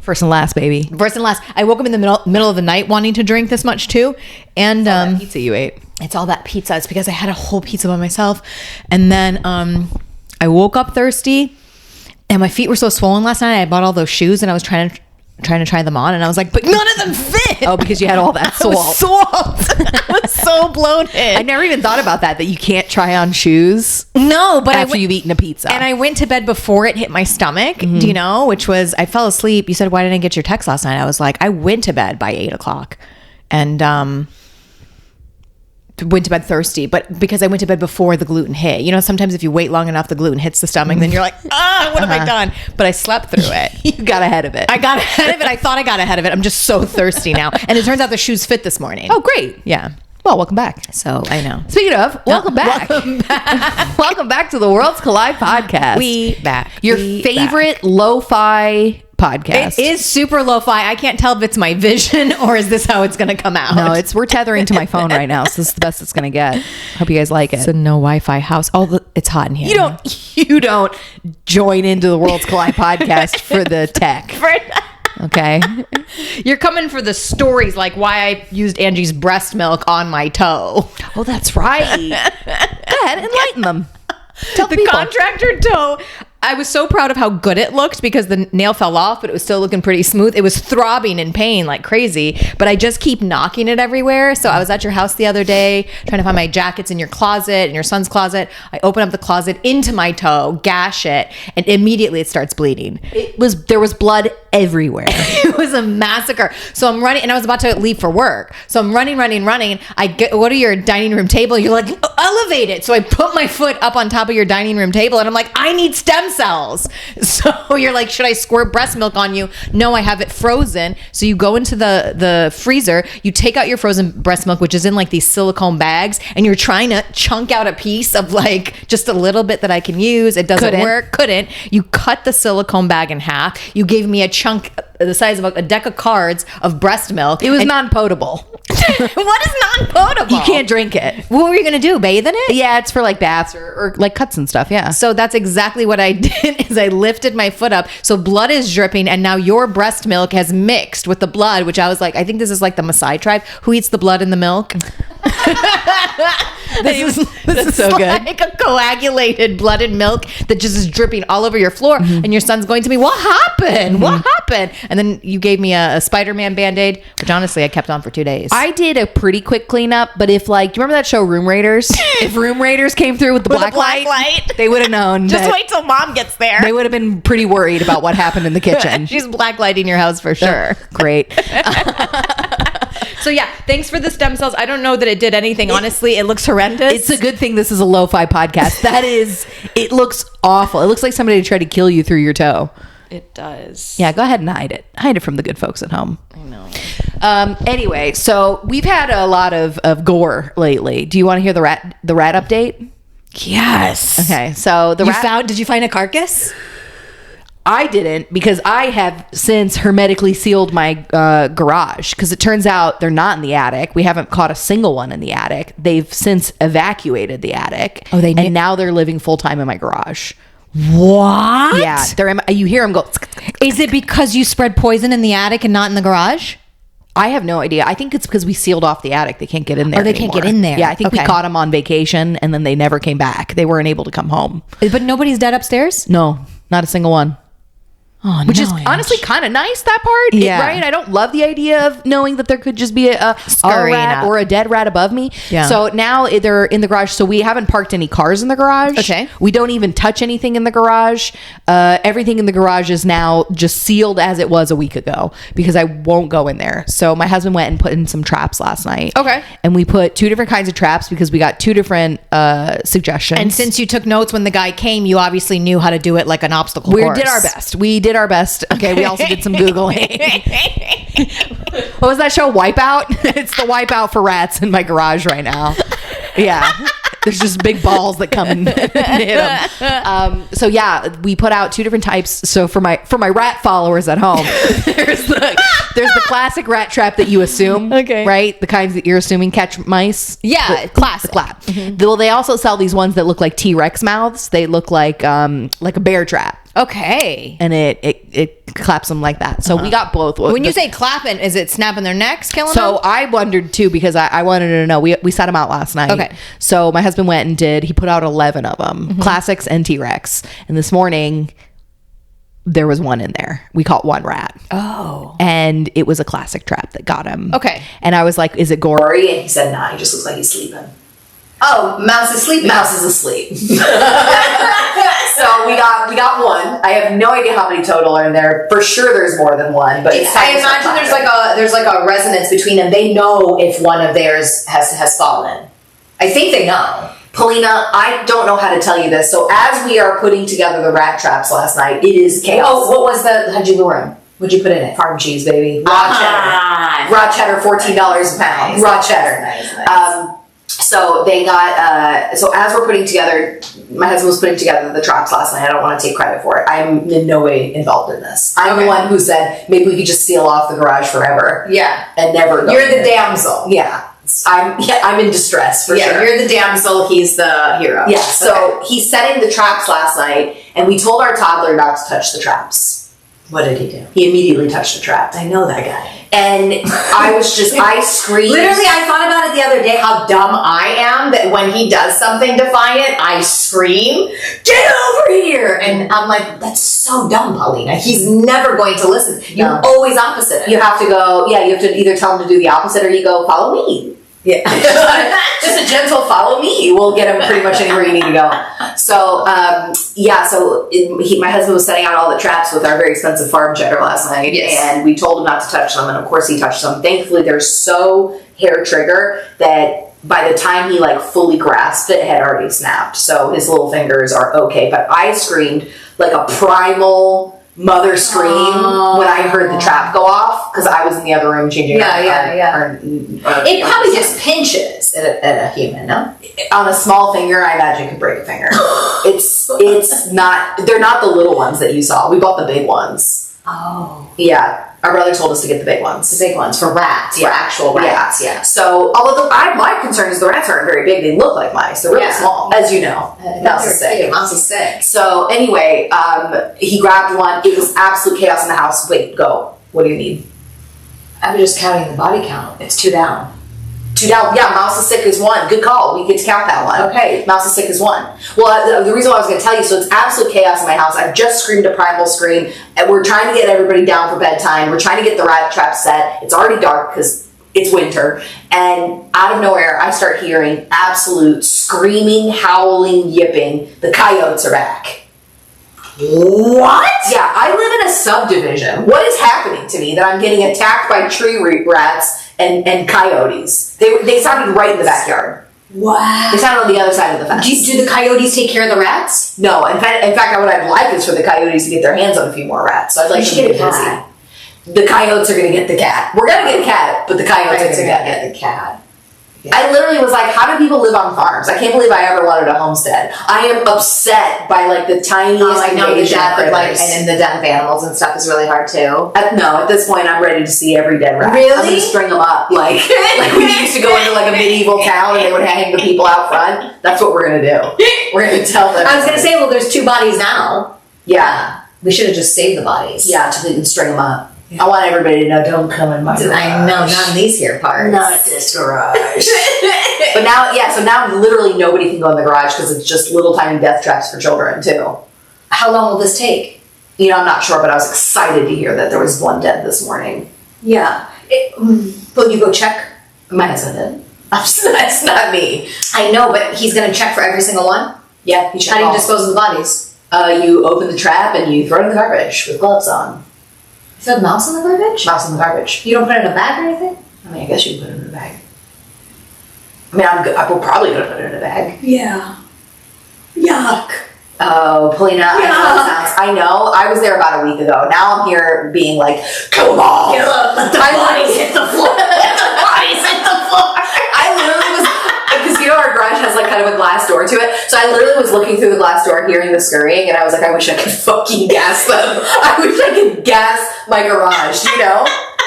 First and last, baby. First and last. I woke up in the middle of the night wanting to drink this much too. And that pizza you ate. It's all that pizza. It's because I had a whole pizza by myself. And then I woke up thirsty and my feet were so swollen last night. I bought all those shoes and I was trying to try them on, and I was like, but none of them fit. Oh, because you had all that salt. I was so bloated. I never even thought about that you can't try on shoes. No, but after you've eaten a pizza. And I went to bed before it hit my stomach, do you know, which was, I fell asleep. You said, why didn't I get your text last night? I was like, I went to bed by 8:00 and went to bed thirsty, but because I went to bed before the gluten hit. You know, sometimes if you wait long enough, the gluten hits the stomach, then you're like, what have I done? But I slept through it. You got ahead of it. I got ahead of it. I thought I got ahead of it. I'm just so thirsty now. And it turns out the shoes fit this morning. Oh, great. Yeah. Well, welcome back. So I know. Speaking of, welcome back. Welcome back to the Worlds Collide podcast. We back. Your favorite lo-fi podcast. It is super lo-fi. I can't tell if it's my vision or is this how it's going to come out. No, we're tethering to my phone right now, so this is the best it's going to get. Hope you guys like it. It's a no Wi-Fi house. It's hot in here. You don't join into the Worlds Collide podcast for the tech. Okay. You're coming for the stories, like why I used Angie's breast milk on my toe. Oh, that's right. Go ahead, enlighten them. Tell the people. contractor toe. I was so proud of how good it looked because the nail fell off, but it was still looking pretty smooth. It was throbbing in pain like crazy, but I just keep knocking it everywhere. So I was at your house the other day trying to find my jackets in your closet, in your son's closet. I open up the closet into my toe, gash it, and immediately it starts bleeding. There was blood everywhere. It was a massacre. So I'm running, and I was about to leave for work. So I'm running. I go to your dining room table. You're like, elevate it. So I put my foot up on top of your dining room table, and I'm like, I need stem cells. So you're like, should I squirt breast milk on you? No, I have it frozen. So you go into the freezer, you take out your frozen breast milk, which is in like these silicone bags, and you're trying to chunk out a piece of like just a little bit that I can use. It doesn't work. Couldn't. You cut the silicone bag in half. You gave me a chunk the size of a deck of cards of breast milk. It was non-potable. What is non-potable? You can't drink it. What were you going to do? Bathe in it? Yeah, it's for like baths or like cuts and stuff. Yeah. So that's exactly what I did is I lifted my foot up. So blood is dripping and now your breast milk has mixed with the blood, which I was like, I think this is like the Maasai tribe who eats the blood in the milk. This is so good. Like a coagulated blood and milk that just is dripping all over your floor. And your son's going to me, what happened? What happened? And then you gave me a Spider-Man Band-Aid, which honestly I kept on for 2 days. I did a pretty quick cleanup, but if like, do you remember that show Room Raiders? If Room Raiders came through with the black light, they would have known. Just wait till mom gets there. They would have been pretty worried about what happened in the kitchen. She's blacklighting your house for sure. Great. So yeah, thanks for the stem cells. I don't know that it did anything. Honestly, it looks horrendous. It's a good thing this is a lo-fi podcast. It looks awful. It looks like somebody tried to kill you through your toe. It does. Yeah, go ahead and hide it. Hide it from the good folks at home. I know. Anyway, so we've had a lot of gore lately. Do you want to hear the rat update? Yes. Okay, so did you find a carcass? I didn't, because I have since hermetically sealed my garage, because it turns out they're not in the attic. We haven't caught a single one in the attic. They've since evacuated the attic. Oh, and now they're living full time in my garage. What? Yeah, you hear them go. Is it because you spread poison in the attic and not in the garage? I have no idea. I think it's because we sealed off the attic. They can't get in there. Oh, they can't get in there. Yeah, I think we caught them on vacation and then they never came back. They weren't able to come home. But nobody's dead upstairs? No, not a single one. Oh, which is honestly kind of nice, that part. Yeah. Right? I don't love the idea of knowing that there could just be a rat or a dead rat above me. Yeah. So now they're in the garage. So we haven't parked any cars in the garage. Okay. We don't even touch anything in the garage. Everything in the garage is now just sealed as it was a week ago because I won't go in there. So my husband went and put in some traps last night. Okay. And we put 2 different kinds of traps because we got 2 different suggestions. And since you took notes when the guy came, you obviously knew how to do it like an obstacle course. We did our best. Okay, we also did some Googling. What was that show? Wipeout? It's the Wipeout for rats in my garage right now. Yeah. There's just big balls that come and hit them. So yeah, we put out 2 different types. So for my rat followers at home, there's the classic rat trap that you assume, okay, right? The kinds that you're assuming catch mice. Yeah, classic. Mm-hmm. Well, they also sell these ones that look like T-Rex mouths. They look like a bear trap. Okay. and it claps them like that. So we got both. When you say clapping, is it snapping their necks, killing So them? I wondered too, because I wanted to know. We sat them out last night. Okay. So my husband went and he put out 11 of them, classics and T-Rex. And this morning there was one in there. We caught one rat. Oh. And it was a classic trap that got him. Okay. And I was like, is it gory? And he said, nah, he just looks like he's sleeping. Oh, Mouse is sleeping. Mouse is asleep. So we got one. I have no idea how many total are in there. For sure there's more than one, but I imagine there's like a resonance between them. They know if one of theirs has fallen. I think they know. Paulina, I don't know how to tell you this. So as we are putting together the rat traps last night, it is chaos. Oh, what was how'd you lure him? What'd you put in it? Farm cheese, baby. Raw cheddar. Raw cheddar, $14 a pound. Nice. Raw cheddar. Nice. So they got, so as we're putting together, my husband was putting together the traps last night. I don't want to take credit for it. I'm in no way involved in this. I'm the one who said maybe we could just seal off the garage forever. Yeah. And never go You're in the damsel. Yeah. I'm in distress for sure. Yeah, you're the damsel, he's the hero. Yeah. So he's setting the traps last night, and we told our toddler not to touch the traps. What did he do? He immediately touched the traps. I know that guy. And I screamed. Literally, I thought about it the other day, how dumb I am that when he does something defiant, I scream, get over here! And I'm like, that's so dumb, Paulina. He's never going to listen. You always opposite it. You have to go, you have to either tell him to do the opposite or you go, follow me. Yeah. Just a gentle follow me will get him pretty much anywhere you need to go. So, my husband was setting out all the traps with our very expensive farm cheddar last night. Yes. And we told him not to touch them. And of course he touched them. Thankfully, they're so hair trigger that by the time he fully grasped it, it had already snapped. So his little fingers are okay. But I screamed like a primal mother scream when I heard the trap go off, because I was in the other room changing It probably just pinches at a human, no? On a small finger, I imagine it could break a finger. It's not, they're not the little ones that you saw. We bought the big ones. Oh. Yeah. Our brother told us to get the big ones. The big ones for rats, for actual rats. Yeah. So, although my concern is the rats aren't very big, they look like mice. They're really small, as you know. Mouse is sick. Mouse is sick. So anyway, he grabbed one. It was absolute chaos in the house. Wait, go. What do you need? I'm just counting the body count. It's 2 down. 2 down. Yeah, mouse is sick is 1. Good call. We get to count that one. Okay. Mouse is sick is 1. Well, the reason why I was going to tell you, so it's absolute chaos in my house. I've just screamed a primal scream, and we're trying to get everybody down for bedtime. We're trying to get the rat trap set. It's already dark because it's winter. And out of nowhere, I start hearing absolute screaming, howling, yipping. The coyotes are back. What? Yeah, I live in a subdivision. What is happening to me that I'm getting attacked by tree rats and coyotes? They sounded right in the backyard. Wow. They sounded on the other side of the fence. Do the coyotes take care of the rats? No. In fact, what I'd like is for the coyotes to get their hands on a few more rats. So I'd like to get a cat. The coyotes are going to get the cat. We're going to get a cat, but the coyotes are going to get the cat. Yeah. I literally was like, how do people live on farms? I can't believe I ever wanted a homestead. I am upset by the tiniest I know the death of critters. and the death of animals and stuff is really hard too. At this point, I'm ready to see every dead rat. Really? I'm going to string them up like we used to go into a medieval town and they would hang the people out front. That's what we're going to do. We're going to tell them. I was going to say, well, there's 2 bodies now. Yeah. We should have just saved the bodies. Yeah, so we can string them up. Yeah. I want everybody to know, don't come in my garage. I know, not in these here parts. Not this garage. But now literally nobody can go in the garage because it's just little tiny death traps for children too. How long will this take? I'm not sure, but I was excited to hear that there was one dead this morning. Yeah. Will you go check? My husband did. That's not me. I know, but he's going to check for every single one? Yeah. How do you dispose of the bodies? You open the trap and you throw it in the garbage with gloves on. Is there a mouse in the garbage? Mouse in the garbage. You don't put it in a bag or anything? I mean, I guess you can put it in a bag. I mean, I'm probably going to put it in a bag. Yeah. Yuck. Oh, Paulina, I know. I was there about a week ago. Now I'm here being like, come on. Let the bodies hit the floor. Let the bodies hit the floor. I literally was, because our garage has kind of a glass door to it. So I literally was looking through the glass door, hearing the scurrying, and I was like, I wish I could fucking gas them. I wish I could gas my garage,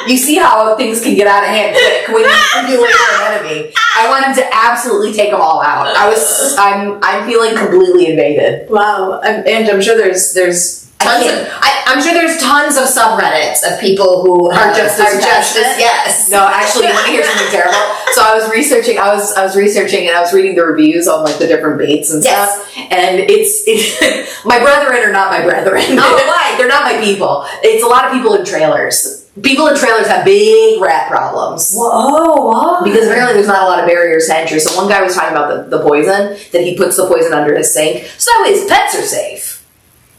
You see how things can get out of hand quick when you label an enemy. I wanted to absolutely take them all out. I'm feeling completely invaded. Wow, and I'm sure there's I I'm sure there's tons of subreddits of people who Are just as yes. No, actually, you want to hear something terrible? So I was researching. I was researching, and I was reading the reviews on like the different baits and stuff. And it's my brethren are not my brethren. Oh, why? They're not my people. It's a lot of people in trailers. People in trailers have big rat problems. Whoa. Because apparently there's not a lot of barriers to entry. So one guy was talking about the poison, that he puts the poison under his sink, so that way his pets are safe.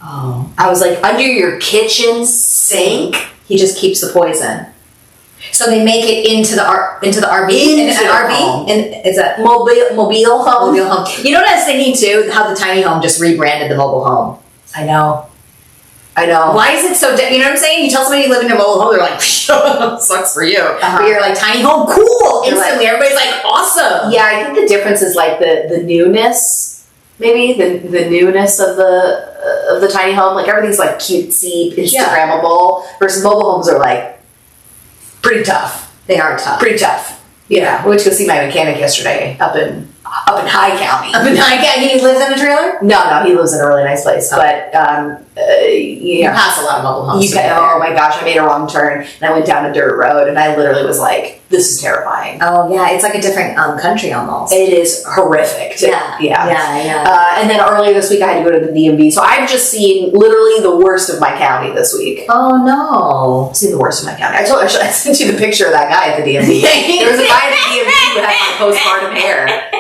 Oh. I was like, under your kitchen sink? He just keeps the poison. So they make it into the RV? Into an the RV? home. And is that Mobile home? mobile home? You know what I was thinking too? How the tiny home just rebranded the mobile home. I know. Why is it so you know what I'm saying? You tell somebody you live in a mobile home, they're like, sucks for you. But you're like, tiny home, cool. Instantly, everybody's like, awesome. Yeah, I think the difference is like the newness, maybe the newness of the tiny home. Like everything's like cutesy, Instagrammable. Versus mobile homes are like pretty tough. They are tough. Pretty tough. Yeah, we went to go see my mechanic yesterday up in High County. Up in High County, he lives in a trailer? No, he lives in a really nice place. But You pass a lot of mobile homes. Oh my gosh, I made a wrong turn and I went down a dirt road and I literally was like, this is terrifying. Oh yeah, it's like a different country almost. It is horrific. Yeah. And then earlier this week I had to go to the DMV. So I've just seen literally the worst of my county this week. Oh no. I've seen the worst of my county. I sent you the picture of that guy at the DMV. There was a guy at the DMV who had like postpartum hair.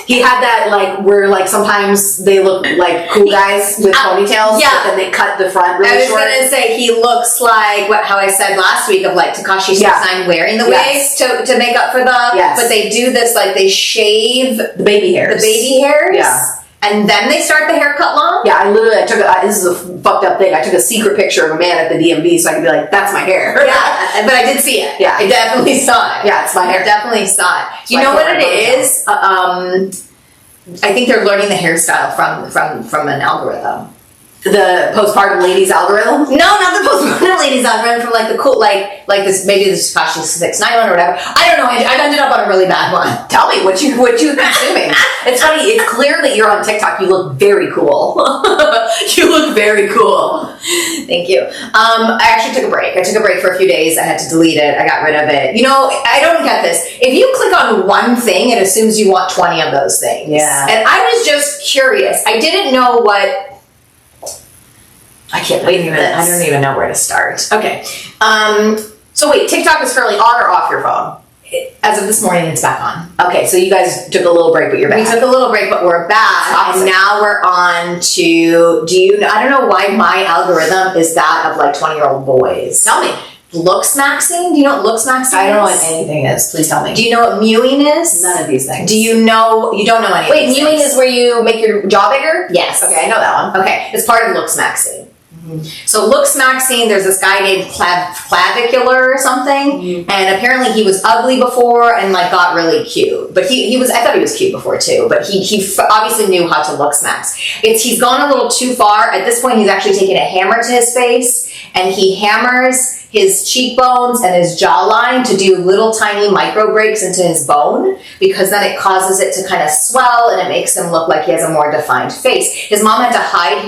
He had that like where like sometimes they look like cool guys with ponytails, but then they cut the front really short. I was gonna say he looks like how I said last week of like Tekashi 69 wearing the wigs to make up for but they do this like they shave the baby hairs. And then they start the haircut long? Yeah, I took this is a fucked up thing. I took a secret picture of a man at the DMV so I could be like, that's my hair. Yeah, but I did see it. Yeah. I definitely saw it. Yeah, it's my hair. I definitely saw it. You know what it is? I think they're learning the hairstyle from an algorithm. The postpartum ladies algorithm? No, not the postpartum ladies algorithm. From like the cool, like this maybe this Tekashi 69 one or whatever. I don't know. I ended up on a really bad one. Tell me what you're consuming. It's funny. It's clear that you're on TikTok. You look very cool. You look very cool. Thank you. I actually took a break. I took a break for a few days. I had to delete it. I got rid of it. You know, I don't get this. If you click on one thing, it assumes you want 20 of those things. Yeah. And I was just curious. I didn't know what. I don't even know where to start. Okay. So wait, TikTok is currently on or off your phone? As of this morning, it's back on. Okay, so you guys took a little break, but you're back. We took a little break, but we're back. Awesome. And now we're on to, I don't know why my algorithm is that of like 20-year-old boys. Tell me. Looksmaxxing? Do you know what Looksmaxxing is? I don't know what anything is. Please tell me. Do you know what Mewing is? None of these things. You don't know any of these Mewing things. is where you make your jaw bigger? Yes. Okay, I know that one. Okay, it's part of Looksmaxxing. So Looksmaxxing, there's this guy named Clavicular or something, and apparently he was ugly before and like got really cute. But he was, I thought he was cute before too, but he obviously knew how to Looksmax. He's gone a little too far. At this point, he's actually taken a hammer to his face and he hammers his cheekbones and his jawline to do little tiny micro breaks into his bone, because then it causes it to kind of swell and it makes him look like he has a more defined face. His mom had to hide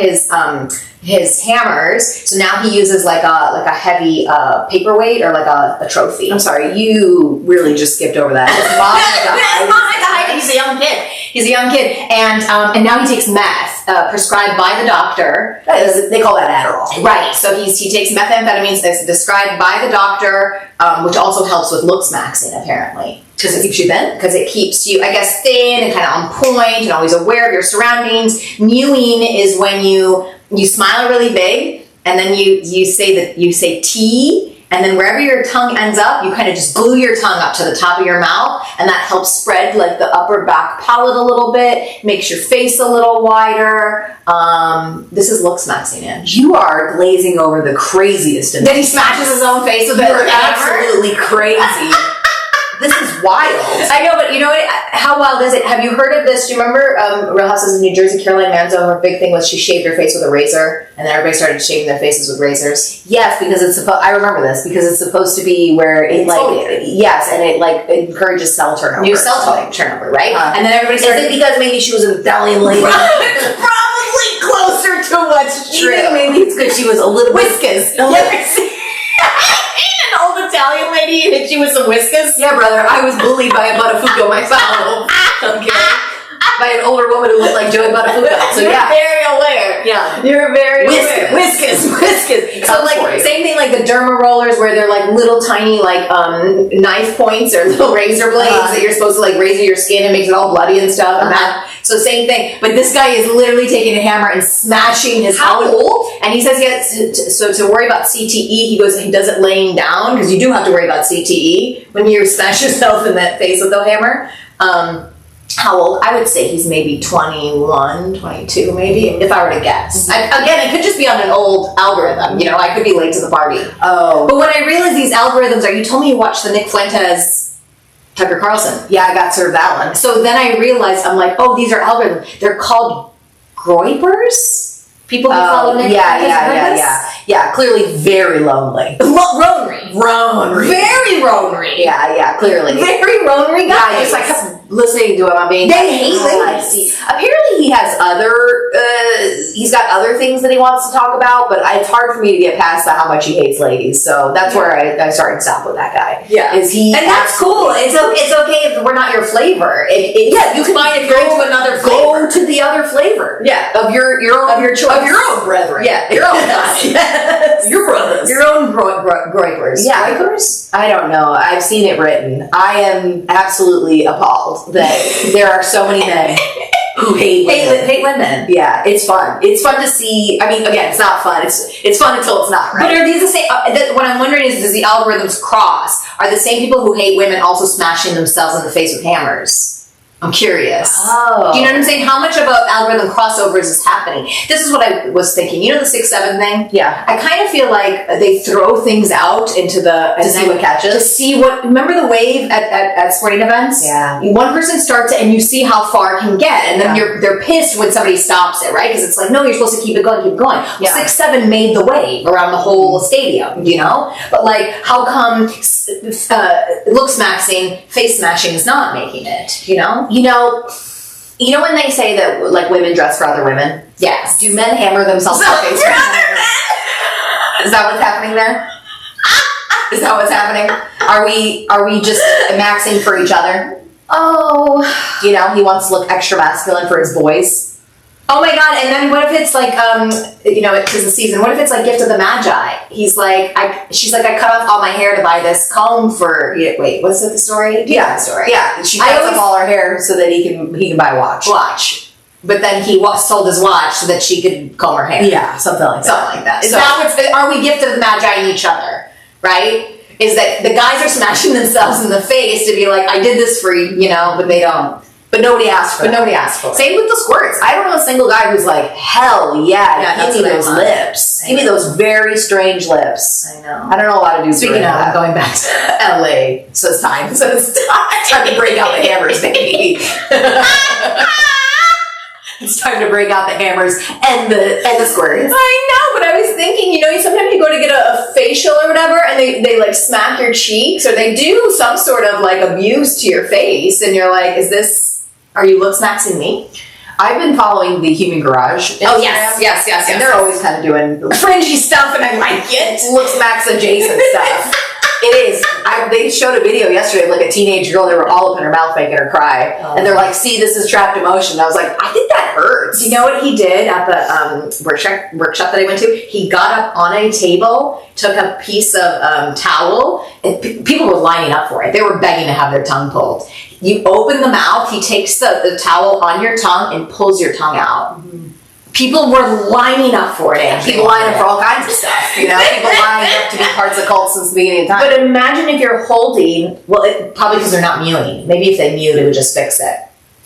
his hammers, so now he uses like a heavy paperweight or like a trophy. I'm sorry, you really just skipped over that. His mom had to hide. He's a young kid. He's a young kid, and now he takes meth prescribed by the doctor. They call that Adderall. Right. So he takes methamphetamines that's prescribed by the doctor, which also helps with Looksmaxxing apparently. Because it keeps you thin? Because it keeps you, I guess, thin and kind of on point and always aware of your surroundings. Mewing is when you smile really big and then you say T, and then wherever your tongue ends up, you kind of just glue your tongue up to the top of your mouth, and that helps spread like the upper back palate a little bit, makes your face a little wider. This is Looksmaxxing in. You are glazing over the craziest. Then he smashes his own face with it. You're absolutely crazy. This is wild. I know, but you know what? How wild is it? Have you heard of this? Do you remember Real Houses of New Jersey? Caroline Manzo, her big thing was she shaved her face with a razor, and then everybody started shaving their faces with razors. Yes, because it's supposed. I remember this because it's supposed to be where it yes, and it like encourages cell turnover. New cell turnover, right? And then everybody started. Is it because maybe she was an Italian lady? Probably close closer to what's true. Maybe it's because she was a little Whiskas. You ever see an old Italian lady and hit you with some whiskas? Yeah, brother, I was bullied by a Buttafuoco myself. Okay. By an older woman who looked like Joey Buttafuoco. So You're yeah. very aware. Yeah. You're very Whiskas. aware. Whiskas. So like Story. same thing like the derma rollers where they're like little tiny like knife points or little razor blades that you're supposed to like razor your skin and makes it all bloody and stuff. And that, so same thing. But this guy is literally taking a hammer and smashing his How own. old? And he says he has to worry about CTE. He goes, he does it laying down because you do have to worry about CTE when you smash yourself in that face with the hammer. How old? I would say he's maybe 21, 22 maybe, if I were to guess. Again, it could just be on an old algorithm. You know, I could be late to the party. Oh. But when I realized these algorithms are, you told me you watched the Nick Fuentes, Tucker Carlson. Yeah, I got served that one. So then I realized, I'm like, oh, these are algorithms. They're called groypers? People who follow Nick Fuentes? Yeah, clearly very lonely. Ronery. Very ronery. Yeah, clearly. Very ronery guys. Yeah, just I kept listening to him. I mean, They hate I ladies. see. Apparently, he has he's got other things that he wants to talk about, but it's hard for me to get past how much he hates ladies. So that's where I started to stop with that guy. Yeah. Is he? And that's cool. It's okay if we're not your flavor. Yeah, you can fine if you're into another flavor. Go to the other flavor. Yeah. Of your own Of your choice. of your own brethren. Yeah, your own Yes. Your brothers. Your own groypers. Yeah. Groypers? I don't know. I've seen it written. I am absolutely appalled that there are so many men who hate women. Hate women. Yeah, it's fun. It's fun to see. I mean, again, it's not fun. It's fun until it's not, But right? are these the same? What I'm wondering is, does the algorithms cross? Are the same people who hate women also smashing themselves in the face with hammers? I'm curious. Oh. Do you know what I'm saying? How much of an algorithm crossovers is happening? This is what I was thinking. You know the 6'7" thing? Yeah. I kind of feel like they throw things out into the To see what catches? To see what. Remember the wave at sporting events? Yeah. One person starts it, and you see how far it can get, and then they're pissed when somebody stops it, right? Because it's like, no, you're supposed to keep it going, keep it going. Yeah. 6'7" made the wave around the whole stadium, you know. But like, how come Looksmaxxing, face smashing is not making it? You know. You know when they say that like women dress for other women? Yes. Do men hammer themselves in the face? For other men? Is that what's happening there? Is that what's happening? Are we just maxing for each other? Oh. You know, he wants to look extra masculine for his boys. Oh my god! And then what if it's like, because the season. What if it's like Gift of the Magi? He's like, she's like, I cut off all my hair to buy this comb for. Wait, what's the story? Do you know the story? Yeah, she cuts up all her hair so that he can buy a watch. But then he sold his watch so that she could comb her hair. Yeah, something like that. Something like that. Is that what's are we Gift of the Magi in each other? Right? Is that the guys are smashing themselves in the face to be like, I did this for you, but they don't. But nobody asked for it. Same with the squirts. I don't know a single guy who's like, hell yeah, that's give me what I those want. lips. I Give me know. those very strange lips. I know. I don't know a lot of dudes. Speaking who are of, into that. going back to LA, so it's time. Time to break out the hammers, baby. It's time to break out the hammers and the squirts. I know, but I was thinking, sometimes you go to get a facial or whatever, and they like smack your cheeks, or they do some sort of like abuse to your face, and you're like, are you Looksmaxxing me? I've been following the Human Garage Instagram. Oh, yes. And they're always kind of doing Fringy stuff, and I like it. Looksmax adjacent stuff. It is. They showed a video yesterday of like a teenage girl. They were all up in her mouth making her cry, and they're like, "See, this is trapped emotion." And I was like, "I think that hurts." Do you know what he did at the workshop that I went to? He got up on a table, took a piece of towel, and people were lining up for it. They were begging to have their tongue pulled. You open the mouth, he takes the towel on your tongue and pulls your tongue out. Mm-hmm. People were lining up for it. Yeah, people line up for all kinds of stuff. People lining up to be parts of cults since the beginning of time. But imagine if you're holding, probably because they're not mewing. Maybe if they mewed, it would just fix it.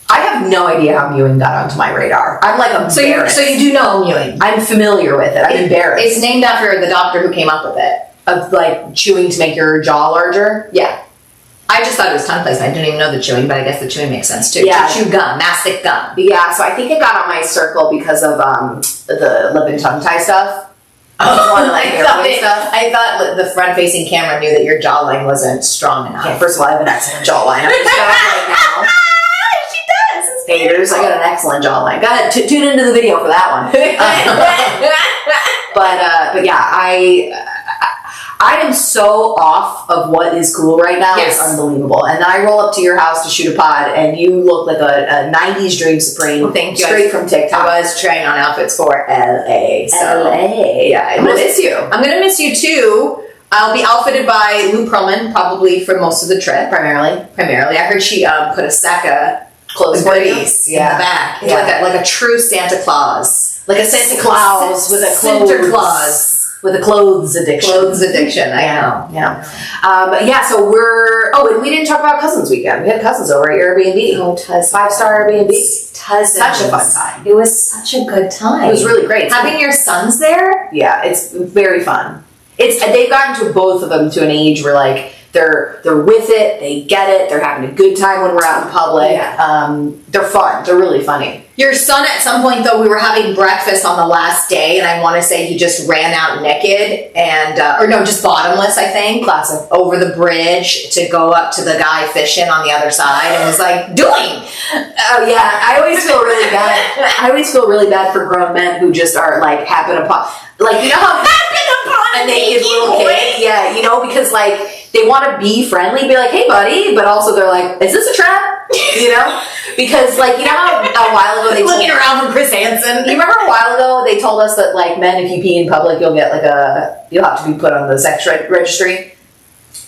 I have no idea how mewing got onto my radar. I'm like embarrassed. So you do know mewing. I'm familiar with it. I'm embarrassed. It's named after the doctor who came up with it. Of like chewing to make your jaw larger. Yeah. I just thought it was tongue placement. I didn't even know the chewing, but I guess the chewing makes sense too. Yeah. To chew gum, mastic gum. Yeah, so I think it got on my circle because of the lip and tongue tie stuff. I thought the front-facing camera knew that your jawline wasn't strong enough. Okay, first of all, I have an excellent jawline. I'm just right now. She does. It's Thank alligators. I got an excellent jawline. Go ahead, tune into the video for that one. But yeah, I am so off of what is cool right now. Yes. It's unbelievable. And then I roll up to your house to shoot a pod, and you look like a 90s Dream Supreme. Thank you. Straight from TikTok. I was trying on outfits for LA. So. LA. Yeah, I'm gonna miss you. I'm gonna miss you too. I'll be outfitted by Lou Pearlman probably for most of the trip. Primarily. I heard she put a sack of Clothes for you? goodies in the back. It's Yeah. like a true Santa Claus. Like a Santa Claus with a Santa Claus. With a clothes addiction. Clothes addiction, I know. Yeah. So and we didn't talk about Cousins weekend. We had cousins over at your Airbnb. Oh, Cousins. 5-star Airbnb. Cousins. Such a fun time. It was such a good time. It was really great. Having your sons there? Yeah, it's very fun. They've gotten to both of them to an age where like they're with it, they get it, they're having a good time when we're out in public. Yeah. They're fun. They're really funny. Your son, at some point, though, we were having breakfast on the last day, and I want to say he just ran out naked and, or no, just bottomless, I think. Classic. Over the bridge to go up to the guy fishing on the other side and was like, doing. Oh yeah, I always feel really bad. I always feel really bad for grown men who just are like happen upon, like you know how Happen upon a naked little boy. kid. Yeah, you know, because like they want to be friendly, be like, hey buddy, but also they're like, is this a trap? You know, because like you know how a while ago they Looking around for Chris Hansen. You remember a while ago they told us that like men, if you pee in public, you'll have to be put on the sex registry.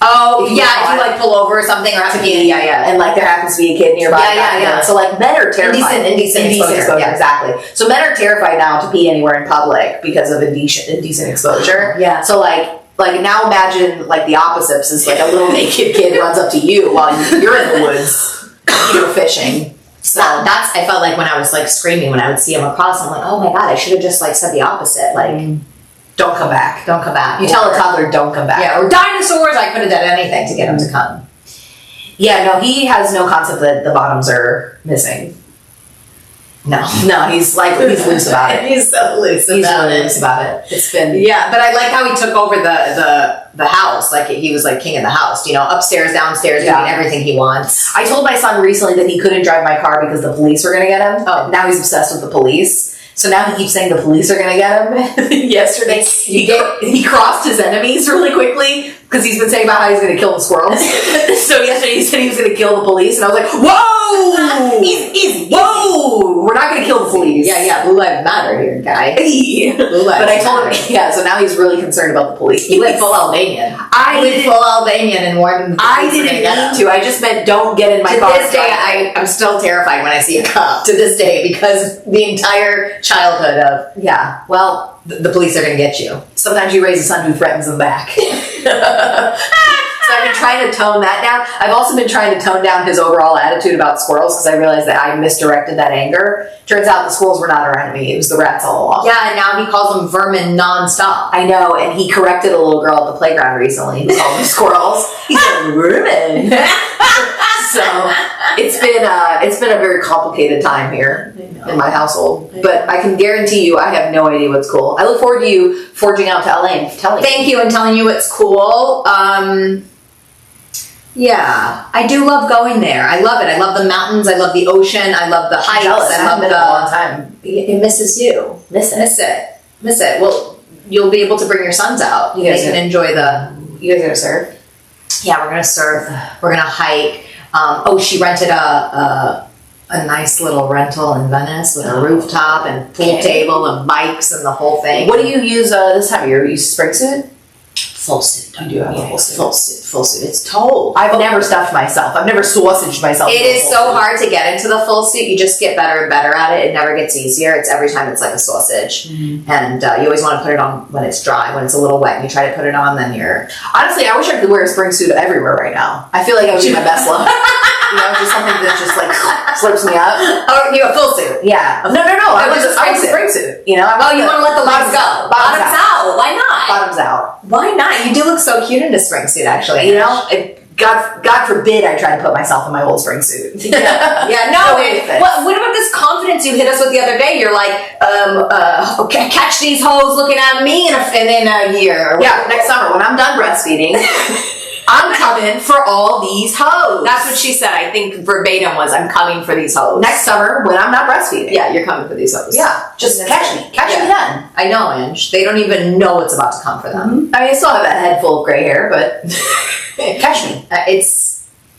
Oh, If you yeah, get if you caught. like pull over or something or have to be. Yeah. And like there happens to be a kid nearby. Yeah. back then. So like men are terrified. Indecent exposure. Yeah. Exactly. So men are terrified now to pee anywhere in public because of indecent exposure. Yeah. So like now imagine like the opposite, since like a little naked kid runs up to you while you're in the woods, fishing. So I felt like when I was like screaming when I would see him across, I'm like, oh my god, I should have just like said the opposite. Like, don't come back. don't come back. You tell a toddler, don't come back. Yeah, or dinosaurs. I could have done anything to get him to come. Yeah, no, he has no concept that the bottoms are missing. No, he's loose about it. He's so loose He's about really it. loose about it. It's been Yeah, but I like how he took over the house. Like he was like king of the house. You know, upstairs, downstairs, Yeah. doing everything he wants. I told my son recently that he couldn't drive my car because the police were going to get him. Oh. Now he's obsessed with the police. So now he keeps saying the police are going to get him. Yesterday, he crossed his enemies really quickly because he's been saying about how he's going to kill the squirrels. So yesterday he said he was going to kill the police, and I was like, whoa! Easy. Whoa! We're not going to kill the police. Yeah. Blue lives matter here, guy. But I told him, yeah, so now he's really concerned about the police. He went full Albanian. I went didn't- full Albanian and warned him. I didn't mean to. I just meant don't get in my To car. this day, I'm still terrified when I see a cop. To this day, because the entire childhood of Well, the police are going to get you. sometimes you raise a son who threatens them back. So I've been trying to tone that down. I've also been trying to tone down his overall attitude about squirrels because I realized that I misdirected that anger. Turns out the squirrels were not our enemy. It was the rats all along. Yeah, and now he calls them vermin nonstop. I know, and he corrected a little girl at the playground recently. He called them squirrels. He said vermin. So it's been a very complicated time here in my household. But I can guarantee you I have no idea what's cool. I look forward to you forging out to LA and telling me. Thank you, and telling you it's cool. Yeah, I do love going there. I love it. I love the mountains. I love the ocean. I love the hikes. Jealous. I I love haven't been in a long time. It misses you. Miss it. Miss it. Well, you'll be able to bring your sons out. You They guys can are- enjoy the. You guys gonna surf? Yeah, we're gonna surf. We're gonna hike. She rented a nice little rental in Venice with a rooftop and pool table and bikes and the whole thing. What do you use this time of year? You use a spring suit? Full suit. You do have a full suit. Full suit. It's told. I've never stuffed myself. I've never sausaged myself. It into a is full so suit. hard to get into the full suit. You just get better and better at it. It never gets easier. It's every time it's like a sausage. And you always want to put it on when it's dry. When it's a little wet and you try to put it on, then you're... Honestly, I wish I could wear a spring suit everywhere right now. I feel like I would be my best look. You know, just something that just like slips me up. Oh, you have full suit. Yeah. No. I was a spring suit. You know. Oh, you want to let the legs go. Bottoms out. Why not? Bottoms out. Why not? You do look so cute in a spring suit, actually. You know, God forbid I try to put myself in my old spring suit. Yeah, no. What about this confidence you hit us with the other day? You're like, okay, catch these hoes looking at me in a year. Yeah, next summer when I'm done breastfeeding, I'm coming for all these hoes. That's what she said. I think verbatim was, I'm coming for these hoes. Next summer when I'm not breastfeeding. Yeah, you're coming for these hoes. Yeah, just catch me then. I know, Ange. They don't even know what's about to come for them. I mean, I still have a head full of gray hair, but catch me.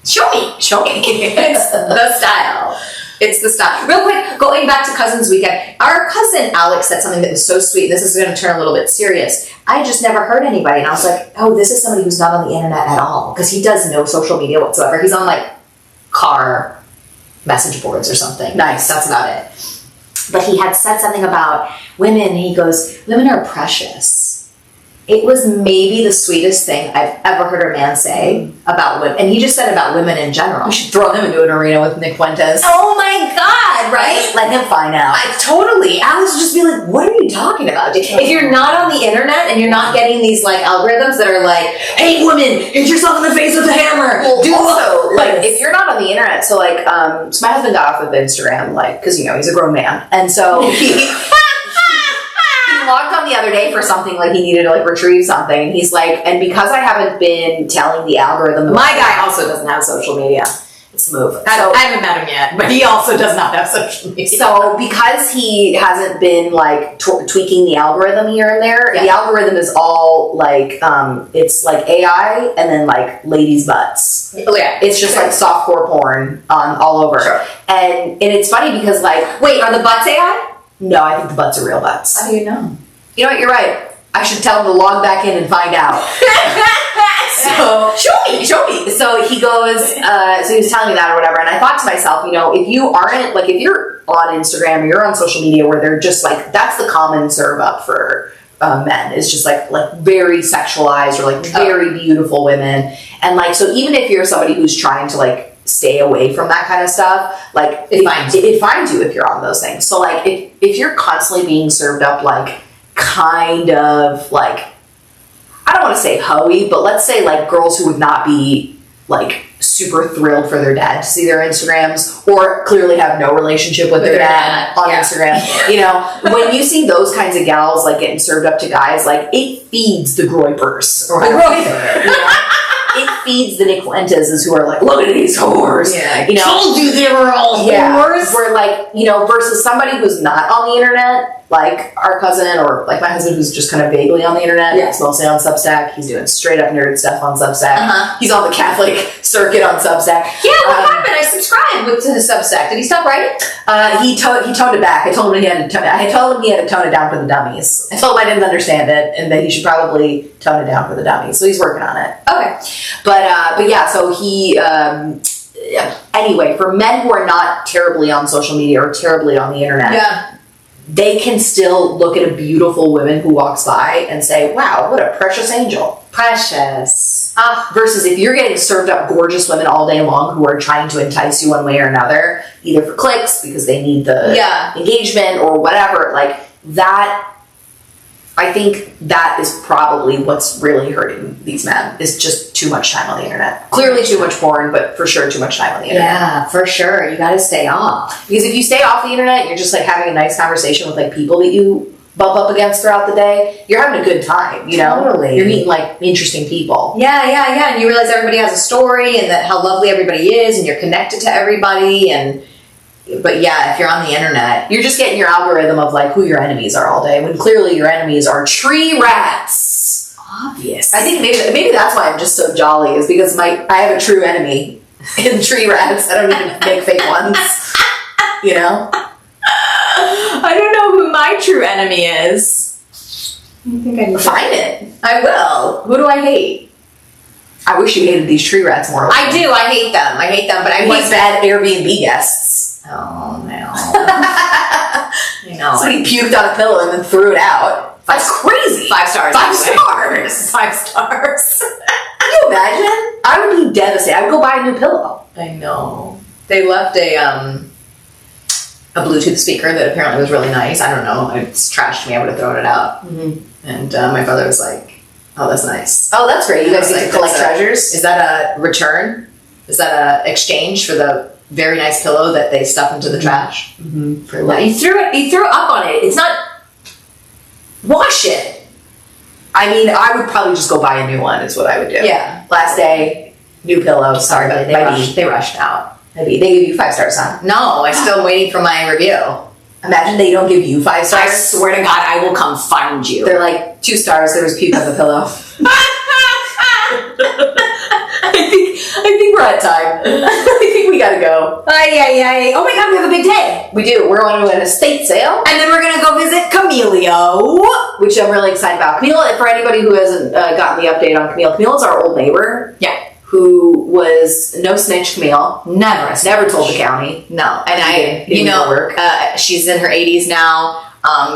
Show me. It's the style. It's the style. Real quick, going back to Cousins Weekend, our cousin Alex said something that was so sweet. This is going to turn a little bit serious. I just never heard anybody, and I was like, oh, this is somebody who's not on the internet at all, because he does no social media whatsoever. He's on like car message boards or something. Nice. That's about it. But he had said something about women. He goes, women are precious. It was maybe the sweetest thing I've ever heard a man say about women. And he just said about women in general. We should throw him into an arena with Nick Fuentes. Oh my God, right? Let him find out. Totally. Alex would just be like, what are you talking about? If you're not on the internet and you're not getting these like algorithms that are like, hey woman, hit yourself in the face with a hammer. Also, like, if you're not on the internet, so like, so my husband got off of Instagram, like, because, you know, he's a grown man. And so he logged on the other day for something, like he needed to like retrieve something, and he's like, and because I haven't been telling the algorithm, my guy also doesn't have social media. It's the move. I haven't met him yet, but he also does not have social media. So because he hasn't been like tweaking the algorithm here and there, the algorithm is all like, it's like AI and then like ladies' butts. Oh yeah, it's just like softcore porn all over. Sure. And it's funny because like, wait, are the butts AI? No, I think the butts are real butts. How do you know? You know what? You're right. I should tell him to log back in and find out. So show me. So he goes. So he was telling me that or whatever, and I thought to myself, you know, if you aren't like, if you're on Instagram or you're on social media where they're just like, that's the common serve up for men, is just like very sexualized or like very beautiful women, and like, so even if you're somebody who's trying to like stay away from that kind of stuff, like it finds you if you're on those things. So like if you're constantly being served up like kind of like, I don't want to say hoey, but let's say like girls who would not be like super thrilled for their dad to see their Instagrams, or clearly have no relationship with their dad on Instagram. You know, when you see those kinds of gals like getting served up to guys, like it feeds the groypers or whatever. You know? It feeds the Nick Fuenteses who are like, look at these whores. Yeah, you know, told you they were all whores. Where like, you know, versus somebody who's not on the internet, like our cousin or like my husband, who's just kind of vaguely on the internet. Yeah. He's mostly on Substack. He's doing straight up nerd stuff on Substack. He's on the Catholic circuit on Substack. Yeah, what happened? I subscribed to the Substack. Did he stop writing? He toned it back. I told him he had to tone it down for the dummies. I told him I didn't understand it and that he should probably tone it down for the dummies. So he's working on it. Okay. But yeah, so he anyway, for men who are not terribly on social media or terribly on the internet, they can still look at a beautiful woman who walks by and say, wow, what a precious angel. Precious. Versus if you're getting served up gorgeous women all day long who are trying to entice you one way or another, either for clicks because they need the engagement or whatever, like that, I think that is probably what's really hurting these men, is just too much time on the internet. Clearly too much porn, but for sure too much time on the internet. Yeah, for sure. You got to stay off. Because if you stay off the internet, you're just like having a nice conversation with like people that you bump up against throughout the day. You're having a good time, you know? Totally. You're meeting like interesting people. Yeah. And you realize everybody has a story and that how lovely everybody is and you're connected to everybody. But yeah, if you're on the internet, you're just getting your algorithm of like who your enemies are all day, when clearly your enemies are tree rats. Obvious. I think maybe that's why I'm just so jolly, is because I have a true enemy in tree rats. I don't even make fake ones. You know? I don't know who my true enemy is. I think I need to find it. I will. Who do I hate? I wish you hated these tree rats more. I do. I hate them. But I hate bad Airbnb guests. Oh no. You know, somebody puked on a pillow and then threw it out. That's crazy. 5 stars. 5 stars. 5 stars. Can you imagine? I would be devastated. I would go buy a new pillow. I know. They left a Bluetooth speaker that apparently was really nice. I don't know. It's trash to me. I would have thrown it out. And my brother was like, "Oh, that's nice. Oh, that's great. You guys get to collect treasures. Is that a return? Is that a exchange for the very nice pillow that they stuff into the trash?" He threw up on it. It's not. Wash it. I mean, I would probably just go buy a new one. Is what I would do. Yeah. Last day, new pillow. Sorry, buddy. They rushed out. Maybe they give you 5 stars, huh? No, I'm still waiting for my review. Imagine they don't give you 5 I stars. swear to God, I will come find you. They're like 2 stars. There was puke on the pillow. I think we're at time. I think we gotta go. Ay. Oh my God, we have a big day. We do. We're on to an estate sale, And then we're going to go visit Camille. which I'm really excited about. Camille, for anybody who hasn't gotten the update on Camille, Camille is our old neighbor. Yeah. Who was no snitch, Camille. Never told the county. No. And He didn't go to work. she's in her 80s now.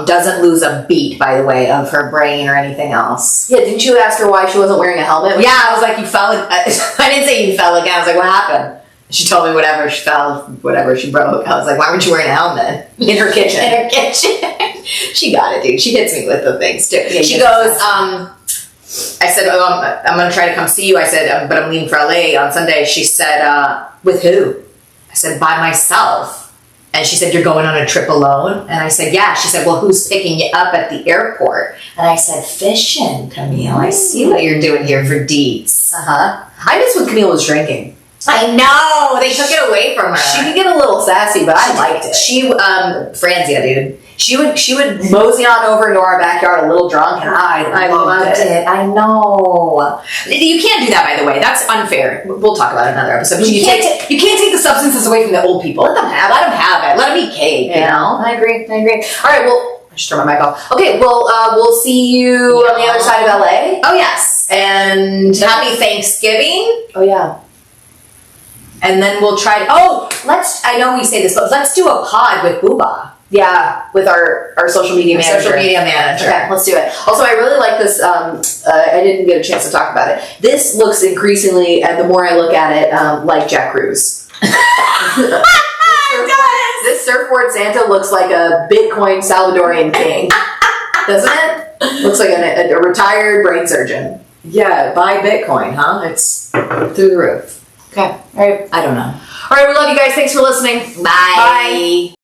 Doesn't lose a beat, by the way, of her brain or anything else. Yeah, didn't you ask her why she wasn't wearing a helmet? Yeah, I was like, you fell. I didn't say you fell again. I was like, what happened? She told me whatever she fell, whatever she broke. I was like, why weren't you wearing a helmet? In her kitchen. In her kitchen. She got it, dude. She hits me with the things, too. Yeah, She goes, I said, I'm going to try to come see you. I said, but I'm leaving for LA on Sunday. She said, with who? I said, by myself. And she said, you're going on a trip alone? And I said, yeah. She said, well, who's picking you up at the airport? And I said, fishing, Camille. I see what you're doing here for deets. Uh-huh. I miss when Camille was drinking. I know. They took it away from her. She could get a little sassy, but I liked it. She, Franzia, dude. She would mosey on over into our backyard a little drunk, and I loved it. I know. You can't do that, by the way. That's unfair. We'll talk about it in another episode. But you can't take the substances away from the old people. Let them have it. Let them eat cake. Yeah, You know. I agree. All right, well, I just turned my mic off. Okay, well, we'll see you on the other side of LA. Oh yes, and happy Thanksgiving. Oh yeah. And then we'll try to. I know we say this, but let's do a pod with Booba. Yeah, with our social media manager. Social media manager. Okay, let's do it. Also, I really like this. I didn't get a chance to talk about it. This looks increasingly, and the more I look at it, like Jack Cruz. This surfboard Santa looks like a Bitcoin Salvadorian king, doesn't it? Looks like a retired brain surgeon. Yeah, buy Bitcoin, huh? It's through the roof. Okay, all right. I don't know. All right, we love you guys. Thanks for listening. Bye.